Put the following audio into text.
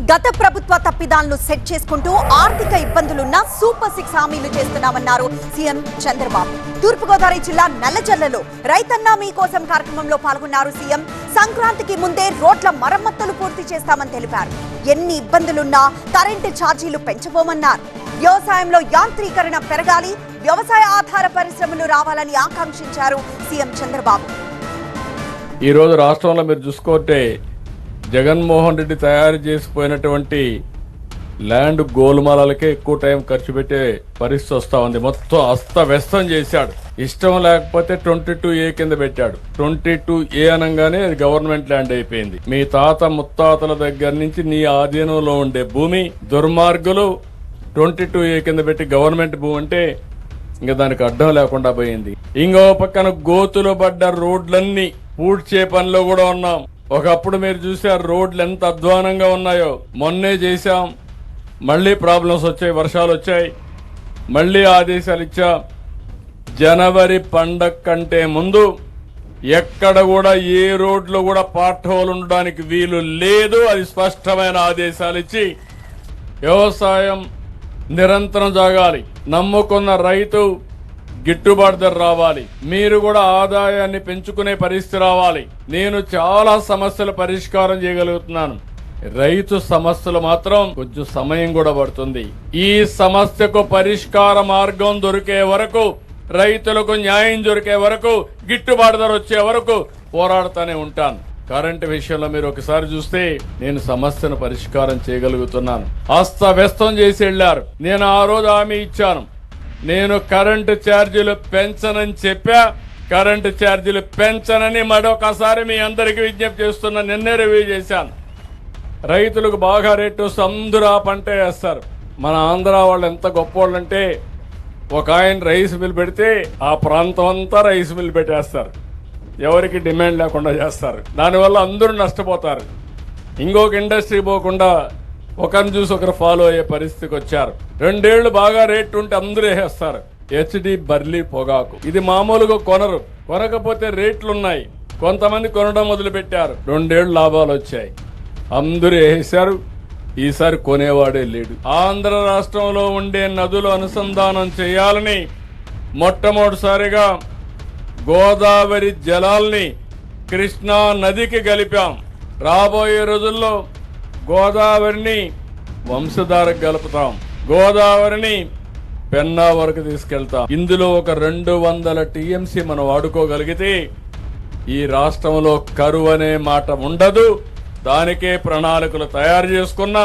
గత ప్రభుత్వ తప్పిదాలను సెట్ చేసుకుంటూ ఆర్థిక ఇబ్బందులున్న సూపర్ 6 హామీలు చేస్తున్నామన్నారు సీఎం చంద్రబాబు. తూర్పుగోదావరి జిల్లా నల్లజర్లలో రైతన్న మీకోసం కార్యక్రమంలో పాల్గొన్నారు సీఎం. సంక్రాంతికి ముందే రోడ్ల మరమ్మతులు పూర్తి చేస్తామని తెలిపారు. ఎన్ని ఇబ్బందులున్నా కరెంటు ఛార్జీలు పెంచబోమన్నారు. వ్యవసాయంలో యాంత్రీకరణ పెరగాలి, వ్యవసాయ ఆధార పరిశ్రమలు రావాలని ఆకాంక్షించారు సీఎం చంద్రబాబు. ఈ రోజు రాష్ట్రంలో మీరు చూసుకుంటే జగన్మోహన్ రెడ్డి తయారు చేసిపోయినటువంటి ల్యాండ్ గోల్మాలకే ఎక్కువ టైం ఖర్చు పెట్టే పరిస్థితి వస్తా ఉంది. మొత్తం అస్తవ్యస్తం చేశాడు. ఇష్టం లేకపోతే 22A కింద పెట్టాడు. 22A అనగానే అది గవర్నమెంట్ ల్యాండ్ అయిపోయింది. మీ తాత ముత్తాతల దగ్గర నుంచి నీ ఆధీనంలో ఉండే భూమి దుర్మార్గులు 22A కింద పెట్టి గవర్నమెంట్ భూమి అంటే ఇంకా దానికి అడ్డం లేకుండా పోయింది. ఇంకో పక్కన గోతులు పడ్డ రోడ్లన్నీ పూడ్చే పనిలో కూడా ఉన్నాం. ఒకప్పుడు మీరు చూసారు రోడ్లు ఎంత అధ్వానంగా ఉన్నాయో. మొన్నే చేశాం, మళ్లీ ప్రాబ్లమ్స్ వచ్చాయి, వర్షాలు వచ్చాయి, మళ్లీ ఆదేశాలు ఇచ్చాం. జనవరి పండగ కంటే ముందు ఎక్కడ కూడా ఏ రోడ్లు కూడా పార్ట్ హోల్ ఉండడానికి వీలు లేదు. అది స్పష్టమైన ఆదేశాలు ఇచ్చి వ్యవసాయం నిరంతరం సాగాలి. నమ్ముకున్న రైతు గిట్టుబాటు ధర రావాలి. మీరు కూడా ఆదాయాన్ని పెంచుకునే పరిస్థితి రావాలి. నేను చాలా సమస్యల పరిష్కారం చేయగలుగుతున్నాను. రైతు సమస్యలు మాత్రం కొంచెం సమయం కూడా పడుతుంది. ఈ సమస్యకు పరిష్కార మార్గం దొరికే వరకు, రైతులకు న్యాయం దొరికే వరకు, గిట్టుబాటు ధర వచ్చే వరకు పోరాడుతూనే ఉంటాను. కరెంటు విషయంలో మీరు ఒకసారి చూస్తే నేను సమస్యను పరిష్కారం చేయగలుగుతున్నాను. అస్తవ్యస్తం చేసి వెళ్లారు. నేను ఆ రోజు హామీ ఇచ్చాను, నేను కరెంటు ఛార్జీలు పెంచనని చెప్పా. కరెంటు ఛార్జీలు పెంచనని మరొకసారి మీ అందరికీ విజ్ఞప్తి చేస్తున్నా. నిన్నే రివ్యూ చేశాను. రైతులకు బాగా రేటు వస్తే అందరూ ఆ పంట వేస్తారు. మన ఆంధ్ర వాళ్ళు ఎంత గొప్పోళ్ళు అంటే, ఒక ఆయన రైస్ మిల్ పెడితే ఆ ప్రాంతం అంతా రైస్ మిల్ పెట్టేస్తారు. ఎవరికి డిమాండ్ లేకుండా చేస్తారు. దానివల్ల అందరూ నష్టపోతారు. ఇంకొక ఇండస్ట్రీ పోకుండా ఒకరిని చూసి ఒకరు ఫాలో అయ్యే పరిస్థితికి వచ్చారు. 2 ఏళ్లు బాగా రేటు ఉంటే అందరూ వేసేస్తారు. హెచ్డి బర్లీ పొగాకు ఇది మామూలుగా కొనరు. కొనకపోతే రేట్లున్నాయి. కొంతమంది కొనడం మొదలు పెట్టారు. 2 ఏళ్లు లాభాలు వచ్చాయి. అందరూ వేసారు. ఈసారి కొనేవాడే లేడు. ఆంధ్ర రాష్ట్రంలో ఉండే నదులు అనుసంధానం చేయాలని మొట్టమొదటిసారిగా గోదావరి జలాల్ని కృష్ణా నదికి కలిపాం. రాబోయే రోజుల్లో గోదావరిని వంశధారకు కలుపుతాం. గోదావరిని పెన్నా వరకు తీసుకెళ్తాం. ఇందులో ఒక 200 TMC మనం వాడుకోగలిగితే ఈ రాష్ట్రంలో కరువు అనే మాట ఉండదు. దానికే ప్రణాళికలు తయారు చేసుకున్నా.